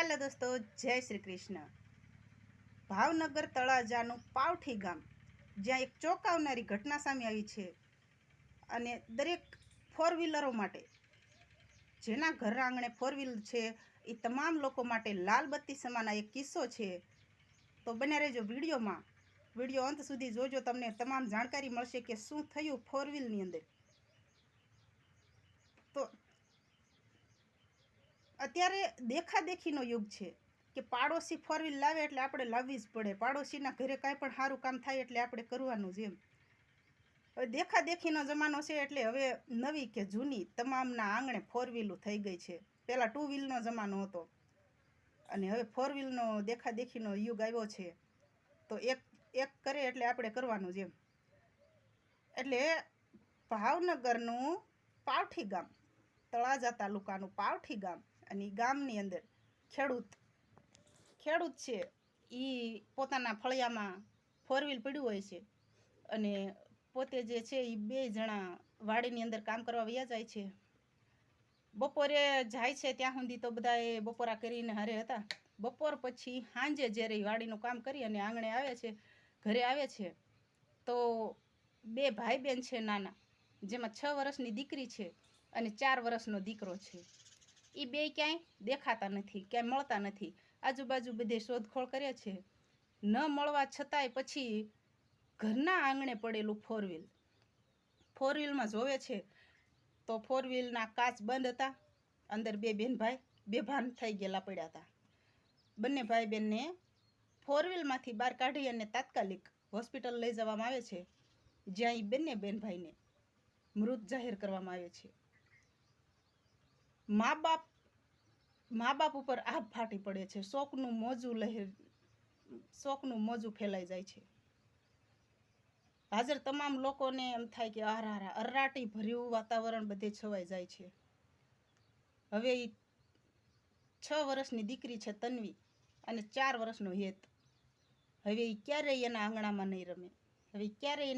હાલો દોસ્તો, જય શ્રી કૃષ્ણ। ભાવનગર તળાજાનું પાવઠી ગામ, જ્યાં એક ચોંકાવનારી ઘટના સામે આવી છે અને દરેક ફોર વ્હીલરો માટે, જેના ઘર આંગણે ફોર વ્હીલ છે એ તમામ લોકો માટે લાલ બત્તી સમાન એક કિસ્સો છે। તો બને રહેજો વિડીયોમાં, વિડીયો અંત સુધી જોજો, તમને તમામ જાણકારી મળશે કે શું થયું ફોર વ્હીલની અંદર। તો અત્યારે દેખાદેખીનો યુગ છે કે પાડોશી ફોર વ્હીલ લાવે એટલે આપણે લાવવી જ પડે, પાડોશીના ઘરે કાંઈ પણ સારું કામ થાય એટલે આપણે કરવાનું જ એમ। હવે દેખાદેખીનો જમાનો છે એટલે હવે નવી કે જૂની તમામના આંગણે ફોર વ્હીલો થઈ ગઈ છે। પહેલાં ટુ વ્હીલનો જમાનો હતો અને હવે ફોર વ્હીલનો દેખાદેખીનો યુગ આવ્યો છે। તો એક કરે એટલે આપણે કરવાનું જ એમ। એટલે ભાવનગરનું પાવઠી ગામ, તળાજા તાલુકાનું પાવઠી ગામ, અને ગામની અંદર ખેડૂત છે એ પોતાના ફળિયામાં ફોર વ્હીલ પડ્યું હોય છે અને પોતે જે છે એ બે જણા વાડીની અંદર કામ કરવા વયા જાય છે। બપોરે જાય છે ત્યાં સુધી તો બધા એ બપોરા કરીને હારે હતા। બપોર પછી સાંજે જ્યારે વાડીનું કામ કરી અને આંગણે આવે છે, ઘરે આવે છે, તો બે ભાઈ બહેન છે નાના, જેમાં 6 વર્ષની દીકરી છે અને 4 વર્ષનો દીકરો છે। એ બે ક્યાંય દેખાતા નથી, ક્યાંય મળતા નથી। આજુબાજુ બધે શોધખોળ કરે છે, ન મળવા છતાંય પછી ઘરના આંગણે પડેલું ફોર વ્હીલમાં જોવે છે તો ફોર વ્હીલના કાચ બંધ હતા, અંદર બે બેન ભાઈ બેભાન થઈ ગયેલા પડ્યા હતા। બંને ભાઈ બહેનને ફોર વ્હીલમાંથી બહાર કાઢી અને તાત્કાલિક હોસ્પિટલ લઈ જવામાં આવે છે, જ્યાં એ બંને બેન ભાઈને મૃત જાહેર કરવામાં આવે છે। મા બાપ ઉપર આભ ફાટી પડે છે, શોકનું મોજું ફેલાઈ જાય છે। હાજર તમામ લોકોને એમ થાય કે અરાટી ભર્યું વાતાવરણ બધે છવાઈ જાય છે। હવે એ 6 વર્ષની દીકરી છે તન્વી અને 4 વર્ષનો હેત, હવે એ ક્યારેય એના આંગણામાં નહીં રમે, હવે ક્યારેય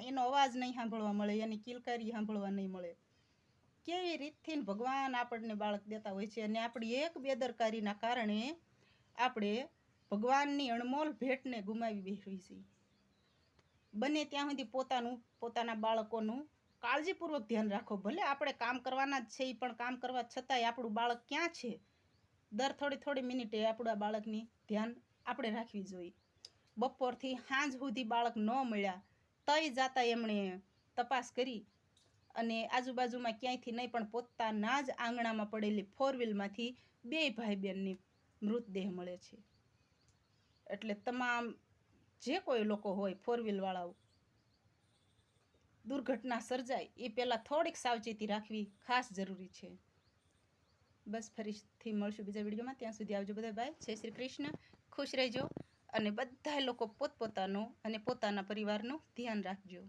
એનો અવાજ નહીં સાંભળવા મળે, એની કિલકારી સાંભળવા નહીં મળે। કેવી રીતથી ભગવાન આપણને બાળક દેતા હોય છે અને આપણી એક બેદરકારીના કારણે આપણે ભગવાનની અણમોલ ભેટને ગુમાવી બેસી છીએ। બને ત્યાં સુધી પોતાના બાળકોનું કાળજીપૂર્વક ધ્યાન રાખો। ભલે આપણે કામ કરવાના જ છે, એ પણ કામ કરવા છતાંય આપણું બાળક ક્યાં છે, દર થોડી મિનિટે આપણા બાળકની ધ્યાન આપણે રાખવી જોઈએ। બપોરથી સાંજ સુધી બાળક ન મળ્યા તઈ જાતા એમણે તપાસ કરી અને આજુબાજુમાં ક્યાંયથી નહીં પણ પોતાના જ આંગણામાં પડેલી ફોર વ્હીલમાંથી બે ભાઈ બહેનની મૃતદેહ મળે છે। એટલે તમામ જે કોઈ લોકો હોય ફોર વ્હીલવાળાઓ, દુર્ઘટના સર્જાય એ પહેલાં થોડીક સાવચેતી રાખવી ખાસ જરૂરી છે। બસ ફરીથી મળશું બીજા વિડીયોમાં, ત્યાં સુધી આવજો બધા, બાય, જય શ્રી કૃષ્ણ, ખુશ રહેજો અને બધા લોકો પોતપોતાનું અને પોતાના પરિવારનું ધ્યાન રાખજો।